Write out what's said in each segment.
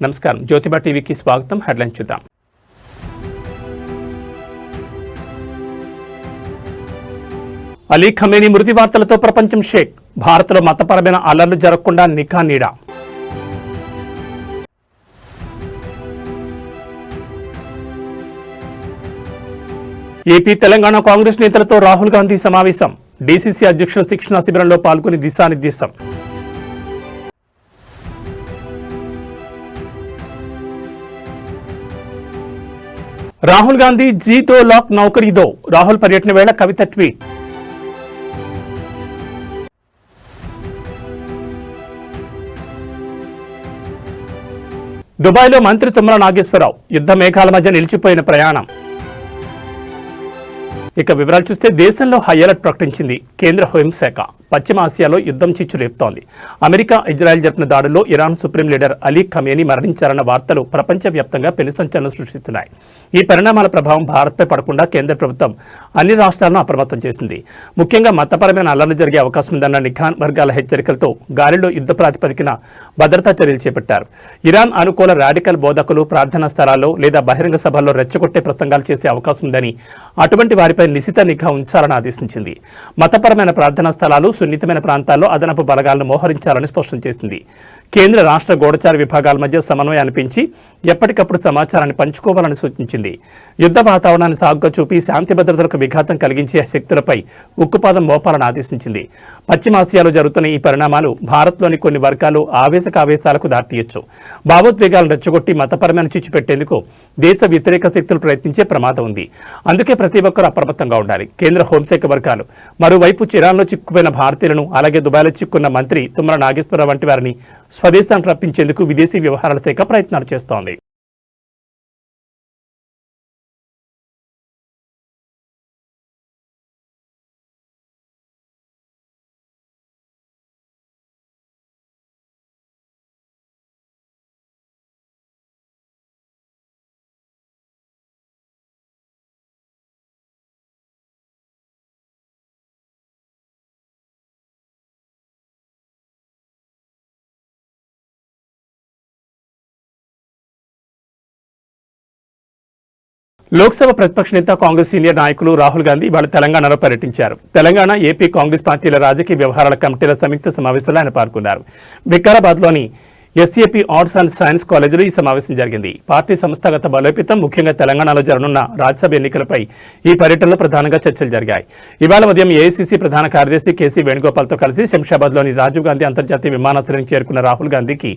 నమస్కారం, జ్యోతిబా టీవీకి స్వాగతం. హెడ్లైన్ చూద్దాం. అలీ ఖమేనీ మృతి వార్తలతో ప్రపంచం షేక్. భారత్లో మతపరమైన అల్లర్లు జరగకుండా నిఘా నీడ. ఏపీ తెలంగాణ కాంగ్రెస్ నేతలతో రాహుల్ గాంధీ సమావేశం. డీసీసీ అధ్యక్షుల శిక్షణా శిబిరంలో పాల్గొని దిశానిర్దేశం. రాహుల్ గాంధీ జీతో లాక్ నౌకరీదో. రాహుల్ పర్యటన వేళ కవిత ట్వీట్. దుబాయ్లో మంత్రి తుమ్మల నాగేశ్వరరావు. యుద్ధ మేఘాల మధ్య నిలిచిపోయిన ప్రయాణం. ఇక వివరాలు చూస్తే, దేశంలో హై అలర్ట్ ప్రకటించింది కేంద్ర హోంశాఖ. పశ్చిమ ఆసియాలో యుద్ధం చిచ్చు రేపుతోంది. అమెరికా, ఇజ్రాయెల్ జరిపిన దాడుల్లో Iran supreme leader Ali Khamenei మరణించారన్న వార్తలు ప్రపంచవ్యాప్తంగా పెను సంచలనం సృష్టిస్తున్నాయి. ఈ పరిణామాల ప్రభావం భారత్పై పడకుండా కేంద్ర ప్రభుత్వం అన్ని రాష్ట్రాలను అప్రమత్తం చేసింది. ముఖ్యంగా మతపరమైన అల్లర్లు జరిగే అవకాశం ఉందన్న నిఘా వర్గాల హెచ్చరికలతో గాలిలో యుద్ధ ప్రాతిపదికన భద్రతా చర్యలు చేపట్టారు. ఇరాన్ అనుకూల రాడికల్ బోధకులు ప్రార్థనా స్థలాల్లో లేదా బహిరంగ సభల్లో రెచ్చగొట్టే ప్రసంగాలు చేసే అవకాశం ఉందని, అటువంటి వారిపై నిశిత నిఘా ఉంచాలని ఆదేశించింది. మతపరమైన ప్రార్థనా స్థలాలు, సున్నితమైన ప్రాంతాల్లో అదనపు బలగాలను మోహరించాలని స్పష్టం చేసింది. కేంద్ర రాష్ట్ర గూఢచార విభాగాల మధ్య సమన్వయాన్ని పెంచి ఎప్పటికప్పుడు సమాచారాన్ని పంచుకోవాలని సూచించింది. యుద్ధ వాతావరణాన్ని సాగుగా చూపి శాంతి భద్రతలకు విఘాతం కలిగించే శక్తులపై ఉక్కుపాదం మోపాలని ఆదేశించింది. పశ్చిమాసియాలో జరుగుతున్న ఈ పరిణామాలు భారత్లోని కొన్ని వర్గాలు ఆవేశాలకు దారితీయొచ్చు. భావోద్వేగాలను రెచ్చగొట్టి మతపరమైన చిచ్చు పెట్టేందుకు దేశ వ్యతిరేక శక్తులు ప్రయత్నించే ప్రమాదం ఉంది. అందుకే ప్రతి ఒక్కరూ అప్రమత్తంగా ఉండాలి. కేంద్ర హోంశాఖ వర్గాలు మరోవైపు ఇరాన్లో చిక్కుపోయిన భారతీయులను, అలాగే దుబాయ్లో చిక్కున్న మంత్రి తుమ్మల నాగేశ్వరరావు వంటి వారిని స్వదేశానికి రప్పించేందుకు విదేశీ వ్యవహారాల శాఖ ప్రయత్నాలు చేస్తోంది. లోక్సభ ప్రతిపక్ష నేత కాంగ్రెస్ సీనియర్ నాయకులు రాహుల్ గాంధీ ఇవాళ తెలంగాణలో పర్యటించారు. తెలంగాణ, ఏపీ కాంగ్రెస్ పార్టీల రాజకీయ వ్యవహారాల కమిటీల సంయుక్త సమావేశంలో ఆయన పాల్గొన్నారు. వికారాబాద్లోని ఎస్ఏపీ ఆర్ట్స్ అండ్ సైన్స్ కాలేజీలో ఈ సమావేశం జరిగింది. పార్టీ సంస్థాగత బలోపేతం, ముఖ్యంగా తెలంగాణలో జరగనున్న రాజ్యసభ ఎన్నికలపై ఈ పర్యటనలో ప్రధానంగా చర్చలు జరిగాయి. ఇవాళ ఉదయం ఏఐసీసీ ప్రధాన కార్యదర్శి కేసీ వేణుగోపాల్తో కలిసి శంషాబాద్లోని రాజీవ్ గాంధీ అంతర్జాతీయ విమానాశ్రయానికి చేరుకున్న రాహుల్ గాంధీకి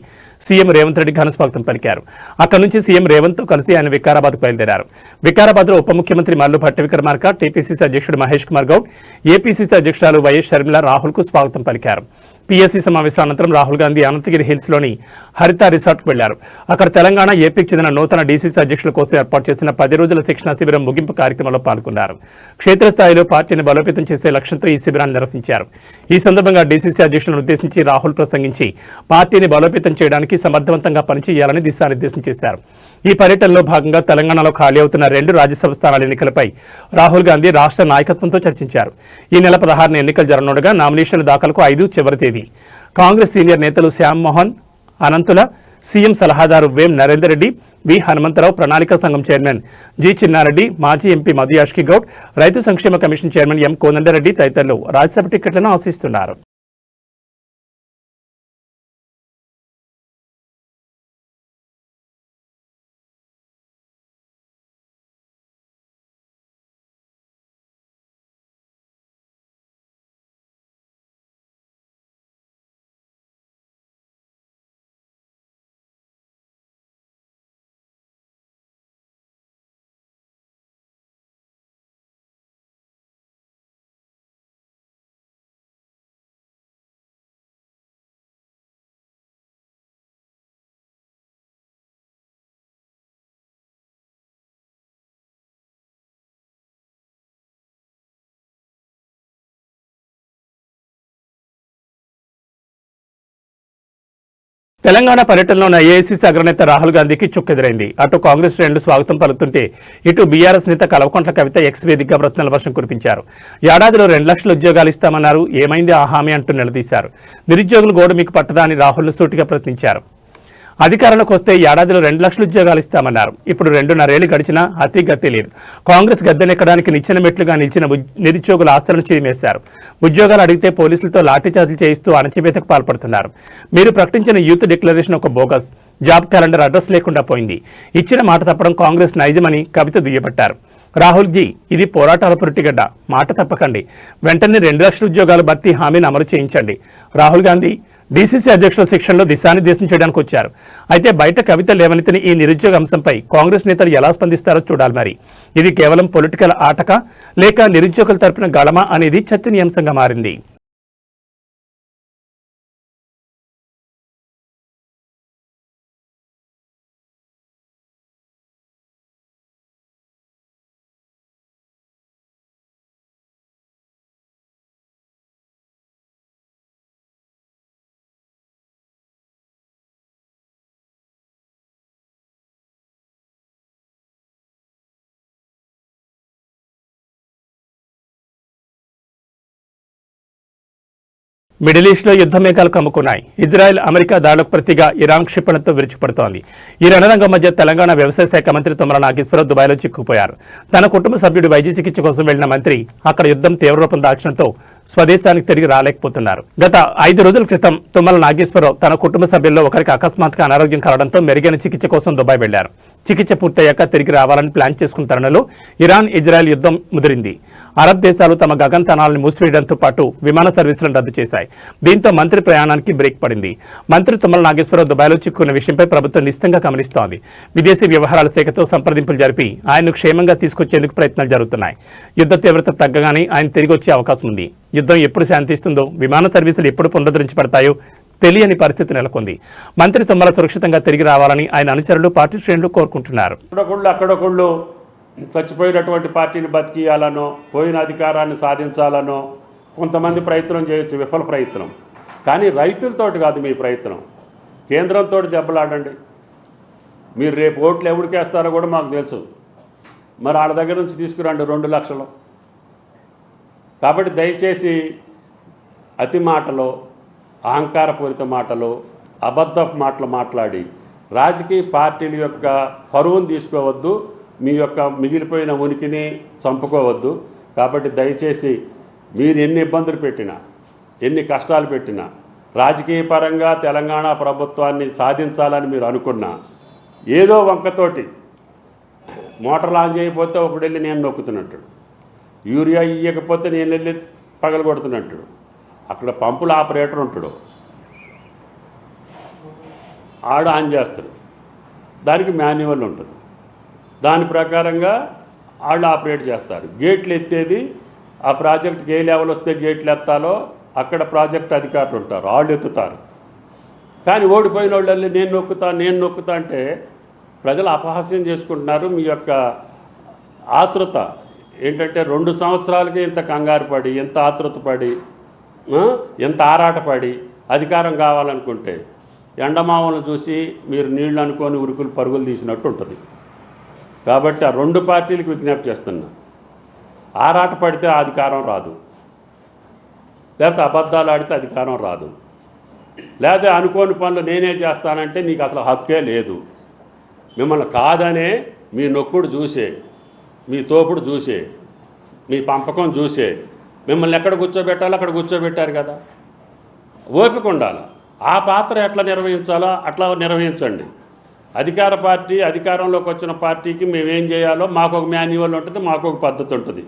సీఎం రేవంత్ రెడ్డి ఘన స్వాగతం పలికారు. అక్కడి నుంచి సీఎం రేవంత్తో కలిసి ఆయన వికారాబాద్కు బయలుదేరారు. వికారాబాద్లో ఉప ముఖ్యమంత్రి మల్లు భట్టి విక్రమార్క, టీపీసీసీ అధ్యక్షుడు మహేష్ కుమార్ గౌడ్, ఏపీసీసీ అధ్యక్షురాలు వైఎస్ షర్మిల రాహుల్కు స్వాగతం పలికారు. పీఎస్సీ సమావేశం అనంతరం రాహుల్ గాంధీ అనంతగిరి హిల్స్లోని హరిత రిసార్ట్కు వెళ్లారు. అక్కడ తెలంగాణ, ఏపీకి చెందిన నూతన డీసీసీ అధ్యక్షుల కోసం ఏర్పాటు చేసిన 10 రోజుల శిక్షణా శిబిరం ముగింపు కార్యక్రమంలో పాల్గొన్నారు. క్షేత్రస్థాయిలో పార్టీని బలోపేతం చేసే లక్ష్యంతో ఈ శిబిరాన్ని నిర్వహించారు. ఈ సందర్భంగా డీసీసీ అధ్యక్షులను ఉద్దేశించి రాహుల్ ప్రసంగించి పార్టీని బలోపేతం చేయడానికి సమర్థవంతంగా పనిచేయాలని దిశానిర్దేశం చేశారు. ఈ పర్యటనలో భాగంగా తెలంగాణలో ఖాళీ అవుతున్న 2 రాజ్యసభ స్థానాల ఎన్నికలపై రాహుల్ గాంధీ రాష్ట్ర నాయకత్వంతో చర్చించారు. ఈ నెల 16న ఎన్నికలు జరగనుండగా నామినేషన్ల దాఖలకు 5 చివరి తేదీ. కాంగ్రెస్ సీనియర్ నేతలు శ్యామ్ మోహన్ అనంతుల, సీఎం సలహాదారు వేం నరేందర్ రెడ్డి, వి హనుమంతరావు, ప్రణాళిక సంఘం చైర్మన్ జి చిన్నారెడ్డి, మాజీ ఎంపీ మధు యాష్కి గౌడ్, రైతు సంక్షేమ కమిషన్ చైర్మన్ ఎం కోదండరెడ్డి తదితరులు రాజ్యసభ టికెట్లను ఆశిస్తున్నారు. తెలంగాణ పర్యటనలో ఉన్న ఏఐసీసీ అగ్రనేత రాహుల్ గాంధీకి చుక్కెదురైంది. అటు కాంగ్రెస్ శ్రేణులు స్వాగతం పలుకుతుంటే ఇటు బీఆర్ఎస్ నేత కల్వకుంట్ల కవిత ఎక్స్ వేదికగా ప్రశ్నల వర్షం కురిపించారు. ఏడాదిలో 2 లక్షల ఉద్యోగాలు ఇస్తామన్నారు, ఏమైంది ఆ హామీ అంటూ నిలదీశారు. నిరుద్యోగులు గోడు మీకు పట్టదా అని రాహుల్ను సూటిగా ప్రశ్నించారు. అధికారంలోకి వస్తే ఏడాదిలో 2 లక్షల ఉద్యోగాలు ఇస్తామన్నారు. ఇప్పుడు 2.5 ఏళ్లు గడిచినా అతి గతి లేదు. కాంగ్రెస్ గద్దెనెక్కడానికి నిచ్చెన మెట్లుగా నిలిచిన నిరుద్యోగుల ఆస్తులను చీమేశారు. ఉద్యోగాలు అడిగితే పోలీసులతో లాఠీచార్జీలు చేయిస్తూ అణచివేతకు పాల్పడుతున్నారు. మీరు ప్రకటించిన యూత్ డిక్లరేషన్ ఒక బోగస్. జాబ్ క్యాలెండర్ అడ్రస్ లేకుండా పోయింది. ఇచ్చిన మాట తప్పడం కాంగ్రెస్ నైజమని కవిత దుయ్యబట్టారు. రాహుల్జీ, ఇది పోరాటాల పురిటిగడ్డ. మాట తప్పకండి. వెంటనే 2 లక్షల ఉద్యోగాల భర్తీ హామీని అమలు చేయించండి. రాహుల్ గాంధీ డీసీసీ అధ్యక్షుల శిక్షణలో దిశానిర్దేశం చేయడానికి వచ్చారు. అయితే బయట కవిత లేవనెత్తిన ఈ నిరుద్యోగ అంశంపై కాంగ్రెస్ నేతలు ఎలా స్పందిస్తారో చూడాలి. మరి ఇది కేవలం పొలిటికల్ ఆటక లేక నిరుద్యోగుల తరపున గళమా అనేది చర్చనీయాంశంగా మారింది. మిడిల్ ఈస్ట్లో యుద్ధ మేఘాలు కమ్ముకున్నాయి. ఇజ్రాయెల్ అమెరికా దాడులకు ప్రతిగా ఇరాన్ క్షిపణితో విరుచుపడుతోంది. ఈ రణరంగం మధ్య తెలంగాణ వ్యవసాయ శాఖ మంత్రి తుమ్మల నాగేశ్వరరావు దుబాయ్లో చిక్కుపోయారు. తన కుటుంబ సభ్యుడు వైద్య చికిత్స కోసం వెళ్లిన మంత్రి అక్కడ యుద్ధం తీవ్రరూపం దాల్చడంతో స్వదేశానికి తిరిగి రాలేకపోతున్నారు. గత 5 రోజుల క్రితం తుమ్మల నాగేశ్వరరావు తన కుటుంబ సభ్యుల్లో ఒకరికి అకస్మాత్తుగా అనారోగ్యం కలగడంతో మెరుగైన చికిత్స కోసం దుబాయ్ వెళ్లారు. చికిత్స పూర్తయ్యాక తిరిగి రావాలని ప్లాన్ చేసుకున్న తరుణంలో ఇరాన్ ఇజ్రాయెల్ యుద్ధం ముదిరింది. అరబ్ దేశాలు తమ గగనతనాలను మూసివేయడంతో పాటు విమాన సర్వీసులను రద్దు చేశాయి. దీంతో మంత్రి ప్రయాణానికి బ్రేక్ పడింది. మంత్రి తుమ్మల నాగేశ్వరరావు దుబాయ్లో చిక్కున్న విషయంపై ప్రభుత్వం నిశ్చితంగా గమనిస్తోంది. విదేశీ వ్యవహారాల శాఖతో సంప్రదింపులు జరిపి ఆయన్ను క్షేమంగా తీసుకొచ్చేందుకు ప్రయత్నాలు జరుగుతున్నాయి. యుద్ధ తీవ్రత తగ్గగానే ఆయన తిరిగి వచ్చే అవకాశం ఉంది. యుద్ధం ఎప్పుడు శాంతిస్తుందో, విమాన సర్వీసులు ఎప్పుడు పునరుద్ధరించబడతాయో తెలియని పరిస్థితి నెలకొంది. మంత్రి తుమ్మల సురక్షితంగా తిరిగి రావాలని ఆయన అనుచరులు, పార్టీ శ్రేణులు కోరుకుంటున్నారు. అక్కడొకళ్ళు చచ్చిపోయినటువంటి పార్టీని బతికియాలనో, పోయిన అధికారాన్ని సాధించాలనో కొంతమంది ప్రయత్నం చేయొచ్చు, విఫల ప్రయత్నం. కానీ రైతులతోటి కాదు మీ ప్రయత్నం. కేంద్రంతో దెబ్బలాడండి. మీరు రేపు ఓట్లు ఎవరికేస్తారో కూడా మాకు తెలుసు. మరి వాళ్ళ దగ్గర నుంచి తీసుకురండి 2 లక్షలు. కాబట్టి దయచేసి అతి మాటలో, అహంకారపూరిత మాటలు, అబద్ధపు మాటలు మాట్లాడి రాజకీయ పార్టీల యొక్క పరువును తీసుకోవద్దు, మీ యొక్క మిగిలిపోయిన ఉనికిని చంపుకోవద్దు. కాబట్టి దయచేసి మీరు ఎన్ని ఇబ్బందులు పెట్టినా, ఎన్ని కష్టాలు పెట్టినా, రాజకీయ పరంగా తెలంగాణ ప్రభుత్వాన్ని సాధించాలని మీరు అనుకున్నా, ఏదో వంకతోటి మోటార్లు ఆన్ చేయకపోతే ఒకడు వెళ్ళి నేను నొక్కుతున్నట్టు, యూరియా ఇయ్యకపోతే నేను వెళ్ళి పగలగొడుతున్నట్టు, అక్కడ పంపుల ఆపరేటర్ ఉంటాడు, ఆడు ఆన్ చేస్తాడు. దానికి మాన్యువల్ ఉంటుంది. దాని ప్రకారంగా వాళ్ళు ఆపరేట్ చేస్తారు. గేట్లు ఎత్తేది ఆ ప్రాజెక్ట్కి ఏ లెవెల్ వస్తే గేట్లు ఎత్తాలో అక్కడ ప్రాజెక్ట్ అధికారులు ఉంటారు, వాళ్ళు ఎత్తుతారు. కానీ ఓడిపోయిన వాళ్ళు నేను నొక్కుతా అంటే ప్రజలు అపహాస్యం చేసుకుంటున్నారు. మీ యొక్క ఆతృత ఏంటంటే 2 సంవత్సరాలకి ఇంత కంగారు పడి, ఎంత ఆతృత పడి, ఎంత ఆరాటపడి అధికారం కావాలనుకుంటే ఎండమామలను చూసి మీరు నీళ్లు అనుకొని ఉరుకులు పరుగులు తీసినట్టు ఉంటుంది. కాబట్టి ఆ 2 పార్టీలకు విజ్ఞప్తి చేస్తున్నా, ఆరాట పడితే అధికారం రాదు, లేకపోతే అబద్ధాలు ఆడితే అధికారం రాదు, లేకపోతే అనుకోని పనులు నేనే చేస్తానంటే నీకు అసలు హక్కే లేదు. మిమ్మల్ని కాదనే మీ నొక్కుడు చూసే, మీ తోపుడు చూసే, మీ పంపకం చూసే మిమ్మల్ని ఎక్కడ కూర్చోబెట్టాలో అక్కడ కూర్చోబెట్టారు కదా. ఓపిక ఉండాలి. ఆ పాత్ర ఎట్లా నిర్వహించాలో అట్లా నిర్వహించండి. అధికార పార్టీ, అధికారంలోకి వచ్చిన పార్టీకి మేమేం చేయాలో మాకు ఒక మాన్యువల్ ఉంటుంది, మాకు ఒక పద్ధతి ఉంటుంది.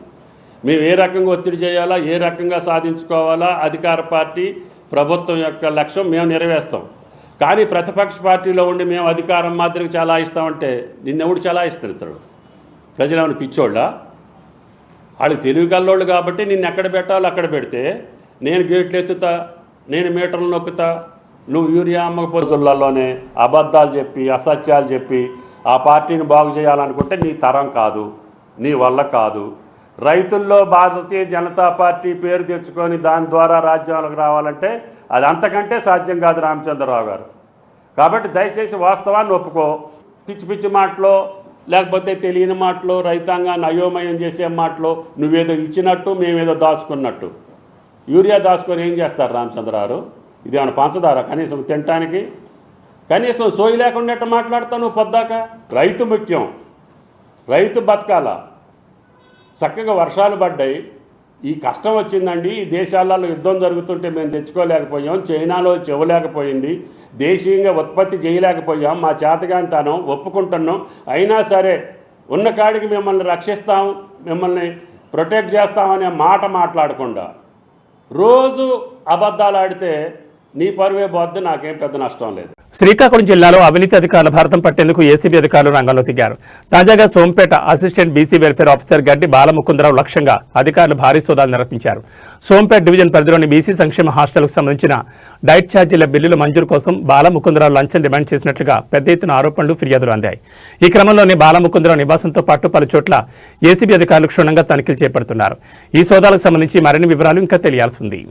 మేము ఏ రకంగా ఒత్తిడి చేయాలా, ఏ రకంగా సాధించుకోవాలా, అధికార పార్టీ ప్రభుత్వం యొక్క లక్ష్యం మేము నెరవేర్స్తాం. కానీ ప్రతిపక్ష పార్టీలో ఉండి మేము అధికారం మాదిరిగా చలాయిస్తామంటే నిన్నెవడు చలాయిస్తారు? ప్రజలు ఏమైనా పిచ్చోళ్ళ? వాళ్ళకి తెలివి కల్లోళ్ళు కాబట్టి నిన్ను ఎక్కడ పెట్టాలో అక్కడ పెడితే, నేను గేట్లు ఎత్తుతా, నేను మీటర్లు నొక్కుతా, నువ్వు యూరియా అమ్మకపోతుల్లోనే అబద్ధాలు చెప్పి, అసత్యాలు చెప్పి ఆ పార్టీని బాగు చేయాలనుకుంటే నీ తరం కాదు, నీ వల్ల కాదు. రైతుల్లో భారతీయ జనతా పార్టీ పేరు తెచ్చుకొని దాని ద్వారా రాజ్యాలకు రావాలంటే అది అంతకంటే సాధ్యం కాదు రామచంద్రరావు గారు. కాబట్టి దయచేసి వాస్తవాన్ని ఒప్పుకో. పిచ్చి పిచ్చి మాటలో, లేకపోతే తెలియని మాటలో, రైతాంగాన్ని అయోమయం చేసే మాటలో నువ్వేదో ఇచ్చినట్టు మేమేదో దాచుకున్నట్టు. యూరియా దాచుకొని ఏం చేస్తారు రామచంద్రరావు? ఇది ఏమైనా పంచదార కనీసం తినటానికి? కనీసం సోయి లేకుండా ఎట్ట మాట్లాడతావు నువ్వు పొద్దాక? రైతు ముఖ్యం, రైతు బతకాల. చక్కగా వర్షాలు పడ్డాయి, ఈ కష్టం వచ్చిందండి. ఈ దేశాలలో యుద్ధం జరుగుతుంటే మేము తెచ్చుకోలేకపోయాం, చైనాలో చెవలేకపోయింది, దేశీయంగా ఉత్పత్తి చేయలేకపోయాం, మా చేతగానితనం ఒప్పుకుంటున్నాం. అయినా సరే ఉన్న కాడికి మిమ్మల్ని రక్షిస్తాం, మిమ్మల్ని ప్రొటెక్ట్ చేస్తామనే మాట మాట్లాడకుండా రోజు అబద్ధాలు ఆడితే నీ పరువే పోద్ది, నాకేం పెద్ద నష్టం లేదు. శ్రీకాకుళం జిల్లాలో అవినీతి అధికారుల భారతం పట్టేందుకు ఏసీబీ అధికారులు రంగంలో దిగారు. తాజాగా Sompeta assistant BC welfare officer గడ్డి బాలముకుందరావు లక్ష్యంగా అధికారులు భారీ సోదాలు నిర్వహించారు. సోంపేట డివిజన్ పరిధిలోని బీసీ సంక్షేమ హాస్టల్కు సంబంధించిన డైట్ ఛార్జీల బిల్లుల మంజూరు కోసం బాలముకుందరావు లంచం డిమాండ్ చేసినట్లుగా పెద్ద ఎత్తున ఆరోపణలు, ఫిర్యాదులు అందాయి. ఈ క్రమంలోనే బాలముకుందరావు నివాసంతో పాటు పలు చోట్ల ఏసీబీ అధికారులు క్షుణ్ణంగా తనిఖీలు చేపడుతున్నారు. ఈ సోదాలకు సంబంధించి మరిన్ని వివరాలు ఇంకా తెలియాల్సి ఉంది.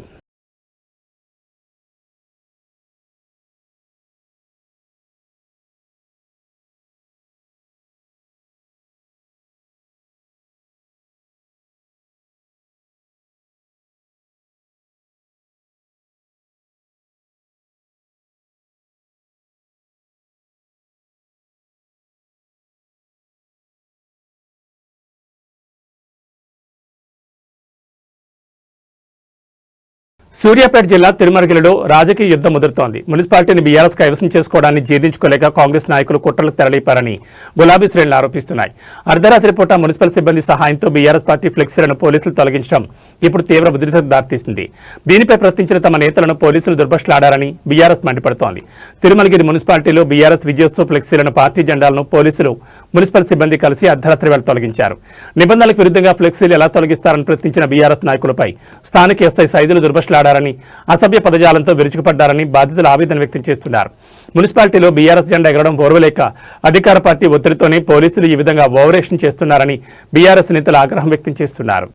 సూర్యాపేట జిల్లా తిరుమరగిలిలో రాజకీయ యుద్ధం ముదురుతోంది. మున్సిపాలిటీని బీఆర్ఎస్ కైవసం చేసుకోవడాన్ని జీర్ణించుకోలేక కాంగ్రెస్ నాయకులు కుట్రలకు తెరలేపారని గులాబీ శ్రేణులు ఆరోపిస్తున్నాయి. అర్ధరాత్రి పూట మున్సిపల్ సిబ్బంది సహాయంతో బీఆర్ఎస్ పార్టీ ఫ్లెక్సీలను పోలీసులు తొలగించడం ఇప్పుడు తీవ్ర ఉద్రిక్తతకు దారితీసింది. దీనిపై ప్రశ్నించిన తమ నేతలను పోలీసులు దుర్భషలాడారని బీఆర్ఎస్ మండిపడుతోంది. తిరుమలగిరి మున్సిపాలిటీలో బీఆర్ఎస్ విజయోత్సవ ఫ్లెక్సీలను, పార్టీ జెండాలను పోలీసులు, మున్సిపల్ సిబ్బంది కలిసి అర్ధరాత్రి వేళ తొలగించారు. నిబంధనలకు విరుద్ధంగా ఫ్లెక్సీలు ఎలా తొలగిస్తారని ప్రశ్నించిన బీఆర్ఎస్ నాయకులపై స్థానిక ఎస్ఐ సైదులు దుర్భషలాడారు. అసభ్య పదజాలంతో విరుచుకుపడ్డారని బాధితులు ఆవేదన వ్యక్తం చేస్తున్నారు. మున్సిపాలిటీలో బీఆర్ఎస్ జెండా ఎగరడం ఓర్వలేక అధికార పార్టీ ఒత్తిడితోనే పోలీసులు ఈ విధంగా ఓవరేషన్ చేస్తున్నారని బీఆర్ఎస్ నేతలు ఆగ్రహం వ్యక్తం చేస్తున్నారు.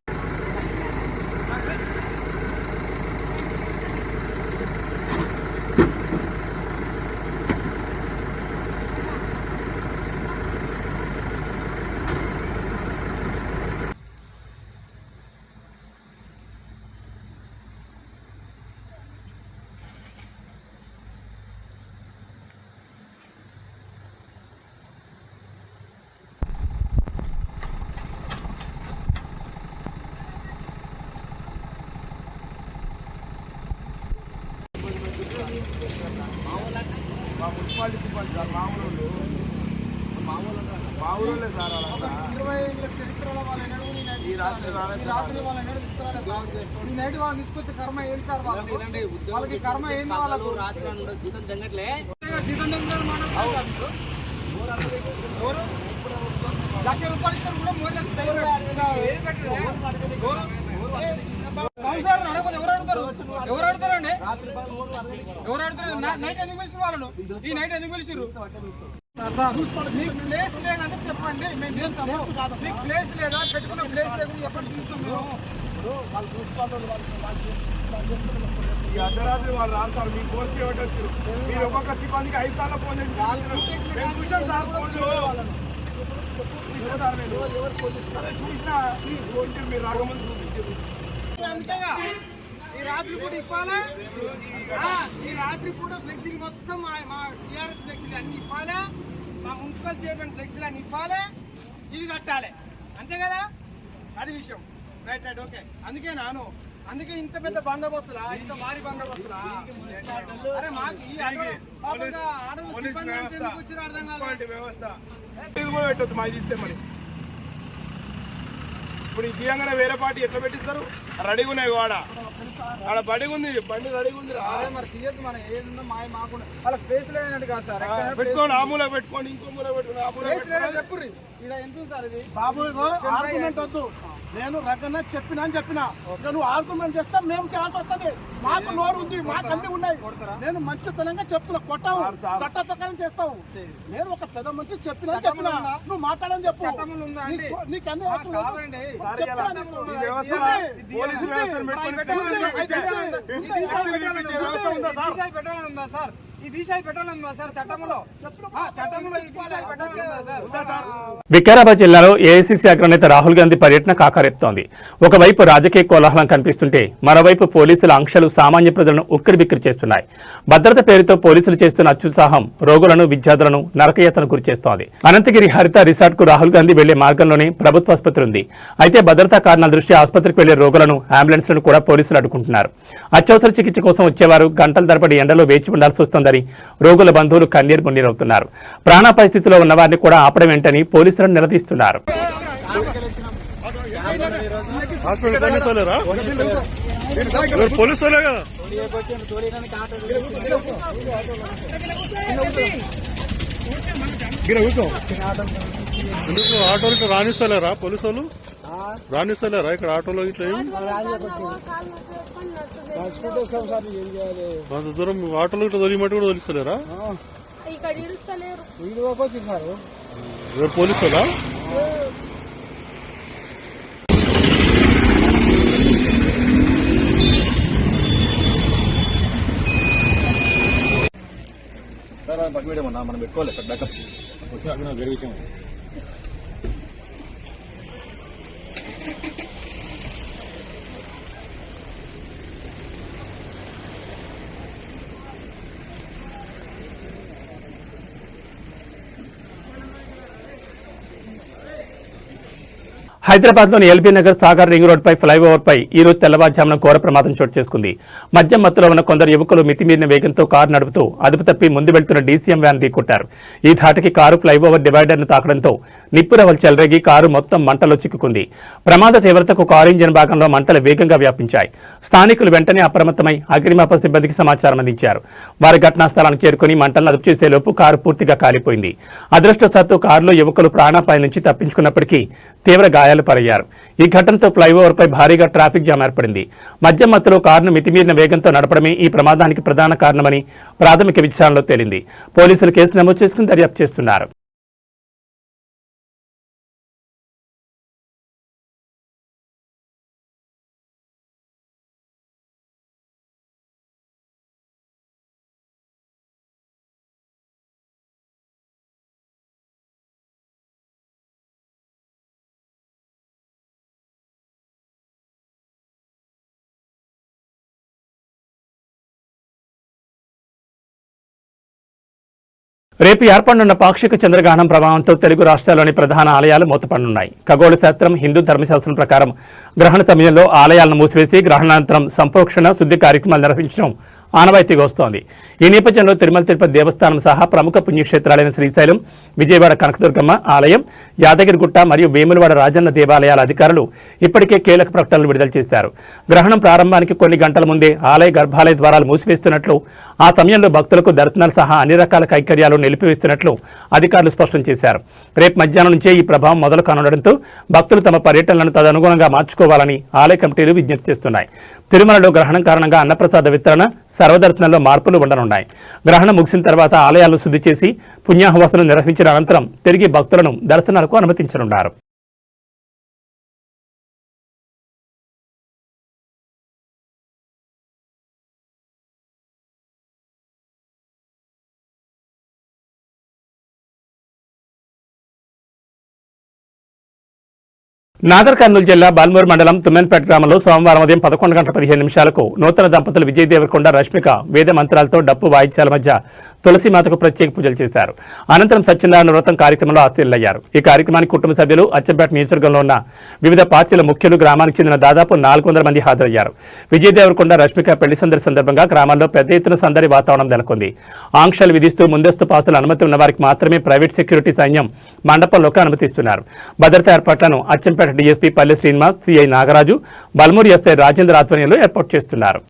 మా మున్సిపాలిటీ సిబ్బంది సార్ మామూలు సార్ 20 ఏళ్ళ చరిత్రలో వాళ్ళ రాత్రి వాళ్ళ నైట్ వాళ్ళు తీసుకొచ్చే కర్మ ఏం సార్? వాళ్ళకి కర్మ ఏంది? వాళ్ళకు జీతం తెంగట్లే. లక్ష రూపాయలు ఇస్తారు కూడా ఎవరు అడుగుతారండి? ఎవరు అడుగుతారు? నైట్ ఎందుకు పిలిచిన వాళ్ళను? ఈ నైట్ ఎందుకు పిలిచిర్రు? మీకు ప్లేస్ లేదంటే చెప్పండి, మేము చేస్తాము. మీకు ప్లేస్ లేదా, పెట్టుకున్న ప్లేస్ లేకుండా చెప్పండి, చూస్తాం మేము. ఈ అర్ధరాత్రి వాళ్ళు రాస్తారు, మీకు పోస్ట్ ఇవ్వటచ్చు. మీరు ఒక్కొక్క సిబ్బందికి 5 సార్లు ఫోన్ చేసి చూసినా మీరు రాకముందు చూపించారు. అందుకేగా ఈ రాత్రి పూట ఇప్పాలా, ఈ రాత్రి పూట ఫ్లెక్సీలు మొత్తం మా టీఆర్ఎస్ ఫ్లెక్సీలు అన్ని ఇప్పాలా, మా మున్సిపల్ చైర్మన్ ఫ్లెక్సీలు అన్ని ఇప్పాలి, ఇవి కట్టాలి, అంతే కదా? అది విషయం. Right right okay. అందుకే ఇంత పెద్ద బందోబస్తులా, ఇంత భారీ బందోబస్తులా? అరే మాకు ఈ ఆడలు సిబ్బంది ఎందుకు వచ్చారో అర్థం కాలేదు. వ్యవస్థ పెట్టద్దు మాది ఇస్తే మరి. ఇప్పుడు ఈ తీయంగానే వేరే పార్టీ ఎట్లా పెట్టిస్తారు? రెడీగా ఉన్నాయి ఆడ బడిగా ఉంది, బండి రెడీగా ఉంది. మరి తీయద్దు, మనం ఏదో మాకు వాళ్ళకి ప్లేస్ లేదన్నట్టు కాదు సార్. పెట్టుకోండి, ఆ మూల పెట్టుకోండి, ఇంకో మూల పెట్టుకోండి. చెప్పు ఇలా ఎంత సార్ ఇది? బాబు ఆర్గ్యుమెంట్ వద్దు, నేను రకన్నా చెప్పినా అని చెప్పినా. నువ్వు ఆర్గ్యుమెంట్ చేస్తా మేము చేయాల్సి వస్తుంది. మాకు నోరు ఉంది, మాకు అన్ని ఉన్నాయి. నేను మంచితనంగా చెప్తున్నా, కొట్టావు, చట్ట ప్రకారం చేస్తావు. నేను ఒక పెద్ద మంచి చెప్పినా నువ్వు మాట్లాడని చెప్పు. నీకు అన్ని ఈ దిశ పెట్టాలందా సార్? చట్టంలో ఈ దిశ వికారాబాద్ జిల్లాలో ఏఐసీసీ అగ్రనేత రాహుల్ గాంధీ పర్యటన కాకారేపుతోంది. ఒకవైపు రాజకీయ కోలాహలం కనిపిస్తుంటే మరోవైపు పోలీసుల ఆంక్షలు సామాన్య ప్రజలను ఉక్కిరిబిక్కిరి చేస్తున్నాయి. భద్రత పేరుతో పోలీసులు చేస్తున్న అత్యుత్సాహం రోగులను, విద్యార్థులను నరకయాతనకు గురిచేస్తోంది. అనంతగిరి హరిత రిసార్ట్ కు రాహుల్ గాంధీ వెళ్లే మార్గంలోనే ప్రభుత్వ ఆసుపత్రి ఉంది. అయితే భద్రతా కారణాల దృష్ట్యా ఆసుపత్రికి వెళ్లే రోగులను, అంబులెన్స్లను కూడా పోలీసులు అడ్డుకుంటున్నారు. అత్యవసర చికిత్స కోసం వచ్చేవారు గంటల తరబడి ఎండలో వేచి ఉండాల్సి వస్తోందని రోగుల బంధువులు కన్నీరు మున్నీరవుతున్నారు. ప్రాణాపాయ స్థితిలో ఉన్న వారిని కూడా ఆపడం ఏంటని పోలీసులను నిలదీస్తున్నారు. ఆటోలు ఇట్లా రాణిస్తలేరా? పోలీసు వాళ్ళు రాణిస్తలేరా ఇక్కడ ఆటోలో? ఇట్లా అంత దూరం ఆటోలో ఇట్లా తొలిమట్టి కూడా తొలిస్తలేరా? ఎవరు పోలీసు వాళ్ళా? మనం పెట్టుకోవాలి బ్యాకప్ జరిగించాం. హైదరాబాద్లోని ఎల్బీ నగర్ సాగర్ రింగ్ రోడ్పై ఫ్లైఓవర్పై ఈ రోజు తెల్లవారుజామున ఘోర ప్రమాదం చోటు చేసుకుంది. మద్యం మత్తులో ఉన్న కొందరు యువకులు మితిమీరిన వేగంతో కారు నడుపుతూ అదుపు తప్పి ముందు వెళ్తున్న డీసీఎం వ్యాన్ ఢీకొట్టారు. ఈ ధాటికి కారు ఫ్లైఓవర్ డివైడర్ను తాకడంతో నిప్పురవలు చెలరేగి కారు మొత్తం మంటలో చిక్కుకుంది. ప్రమాద తీవ్రతకు కారు ఇంజిన్ భాగంలో మంటలు వేగంగా వ్యాపించాయి. స్థానికులు వెంటనే అప్రమత్తమై అగ్నిమాపక సిబ్బందికి సమాచారం అందించారు. వారి ఘటనా స్థలానికి చేరుకుని మంటలను అదుపు చేసేలోపు కారు పూర్తిగా కాలిపోయింది. అదృష్టవశాత్తు కారులో యువకులు ప్రాణాపాయం నుంచి తప్పించుకున్నప్పటికీ తీవ్ర గాయాలు పాలయ్యారు. ఈ ఘటనతో ఫ్లైఓవర్పై భారీగా ట్రాఫిక్ జామ్ ఏర్పడింది. మద్యం మత్తులో కారును మితిమీరిన వేగంతో నడపడమే ఈ ప్రమాదానికి ప్రధాన కారణమని ప్రాథమిక విచారణలో తేలింది. పోలీసులు కేసు నమోదు చేసుకుని దర్యాప్తు చేస్తున్నారు. రేపు ఏర్పడనున్న పాక్షిక చంద్రగ్రహణం ప్రభావంతో తెలుగు రాష్ట్రాల్లోని ప్రధాన ఆలయాలు మూతపడనున్నాయి. ఖగోళ శాస్త్రం, హిందూ ధర్మశాస్త్రం ప్రకారం గ్రహణ సమయంలో ఆలయాలను మూసివేసి గ్రహణానంతరం సంప్రోక్షణ, శుద్ధి కార్యక్రమాలు నిర్వహించడం ఆనవాయితీగా వస్తోంది. ఈ నేపథ్యంలో తిరుమల తిరుపతి దేవస్థానం సహా ప్రముఖ పుణ్యక్షేత్రాలైన శ్రీశైలం, విజయవాడ కనకదుర్గమ్మ ఆలయం, యాదగిరిగుట్ట మరియు వేములవాడ రాజన్న దేవాలయాల అధికారులు ఇప్పటికే కీలక ప్రకటనలు విడుదల చేశారు. గ్రహణం ప్రారంభానికి కొన్ని గంటల ముందే ఆలయ గర్భాలయ ద్వారాలు మూసివేస్తున్నట్లు, ఆ సమయంలో భక్తులకు దర్శనాలు సహా అన్ని రకాల కైంకర్యాలు నిలిపివేస్తున్నట్లు అధికారులు స్పష్టం చేశారు. రేపు మధ్యాహ్నం నుంచే ఈ ప్రభావం మొదలు కానుండటంతో భక్తులు తమ పర్యటనలను తదనుగుణంగా మార్చుకోవాలని ఆలయ కమిటీలు విజ్ఞప్తి చేస్తున్నాయి. తిరుమలలో గ్రహణం కారణంగా అన్నప్రసాద వితరణ, సర్వదర్శనంలో మార్పులు ఉండనున్నాయి. గ్రహణం ముగిసిన తర్వాత ఆలయాలను శుద్ధి చేసి పుణ్యాహవాసనం నిర్వహించిన అనంతరం తిరిగి భక్తులను దర్శనాలకు అనుమతించనున్నారు. నాగర్ కర్నూలు జిల్లా బాల్మూరు మండలం తుమ్మెన్పేట గ్రామంలో సోమవారం ఉదయం 11:15 నూతన దంపతులు విజయ్ దేవరకొండ, రష్మిక వేద మంత్రాలతో డప్పు వాయిద్యాల మధ్య తులసిమాతకు ప్రత్యేక పూజలు చేశారు. అనంతరం సత్యనారాయణ వ్రతం కార్యక్రమంలో ఆశీర్లయ్యారు. ఈ కార్యక్రమానికి కుటుంబ సభ్యులు, అచ్చంపేట నియోజకవర్గంలో ఉన్న వివిధ పార్టీల ముఖ్యులు, గ్రామానికి చెందిన దాదాపు 400 మంది హాజరయ్యారు. విజయ్ దేవరకొండ, రష్మిక పెళ్లి సందడి సందర్భంగా గ్రామాల్లో పెద్ద ఎత్తున సందడి వాతావరణం నెలకొంది. ఆంక్షలు విధిస్తూ ముందస్తు పాసుల అనుమతి ఉన్న వారికి మాత్రమే ప్రైవేట్ సెక్యూరిటీ సైన్యం మండపంలోకి అనుమతిస్తున్నారు. భద్రతా ఏర్పాట్లను అచ్చంపేట డీఎస్పీ పల్లె శ్రీనివాస్, సిఐ నాగరాజు, బల్మూరు ఎస్ఐ రాజేంద్ర ఆధ్వర్యంలో ఏర్పాటు చేస్తున్నారు.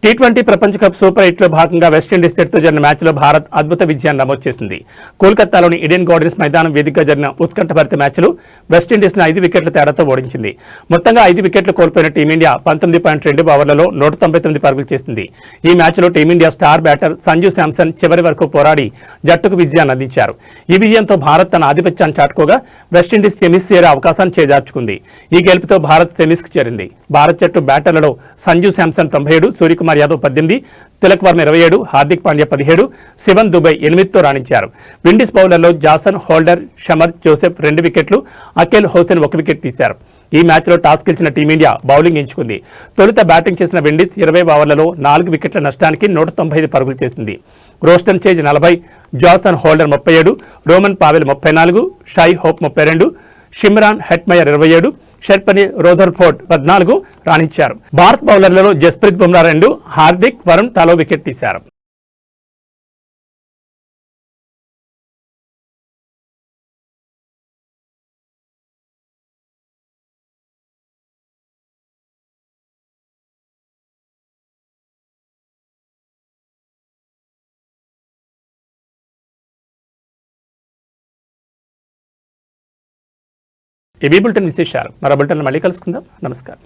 టీ20 ప్రపంచ కప్ సూపర్ 8లో భాగంగా వెస్టిండీస్ జట్టుతో జరిగిన మ్యాచ్లో భారత్ అద్భుత విజయాన్ని నమోదు చేసింది. కోల్కతాలోని ఈడెన్ గార్డెన్స్ మైదానం వేదికగా జరిగిన ఉత్కంఠభరిత మ్యాచ్లో వెస్టిండీస్ను 5 వికెట్ల తేడాతో ఓడించింది. మొత్తంగా 5 వికెట్లు కోల్పోయిన టీమిండియా 19.2 ఓవర్లలో 199 పరుగులు చేసింది. ఈ మ్యాచ్లో team India star batter Sanju Samson చివరి వరకు పోరాడి జట్టుకు విజయాన్ని అందించారు. ఈ విజయంతో భారత్ తన ఆధిపత్యాన్ని చాటుకోగా వెస్టిండీస్ సెమీస్ చేరే అవకాశాన్ని చేజార్చుకుంది. ఈ గెలుపుతో భారత్ సెమీస్కి చేరింది. భారత్ జట్టు బ్యాటర్లలో సంజు శాంసన్ 97, సూర్యకుమార్ యాదవ్ 18, తిలక్ వర్మ 27, హార్దిక్ పాండ్యా 17, శివన్ దుబై 8తో రాణించారు. విండీస్ బౌలర్లో జాసన్ హోల్డర్, షమర్ జోసెఫ్ 2 వికెట్లు, అఖిల్ హోసెన్ 1 వికెట్ తీశారు. ఈ మ్యాచ్లో టాస్ గెలిచిన టీమిండియా బౌలింగ్ ఎంచుకుంది. తొలుత బ్యాటింగ్ చేసిన విండీస్ 20 ఓవర్లలో 4 వికెట్ల నష్టానికి 195 పరుగులు చేసింది. Roston Chase 40, Jason Holder 37, Rovman Powell 34, Shai Hope 32, Shimron Hetmyer 27, Sherfane Rutherford 14 రాణించారు. భారత్ బౌలర్లలో జస్ప్రీత్ బుమ్రా 2, హార్దిక్, వరుణ్ తలో వికెట్ తీశారు. ఈ బులెటిన్ విశేషాలు మరో బులెటిన్లో మళ్ళీ కలుసుకుందాం. నమస్కారం.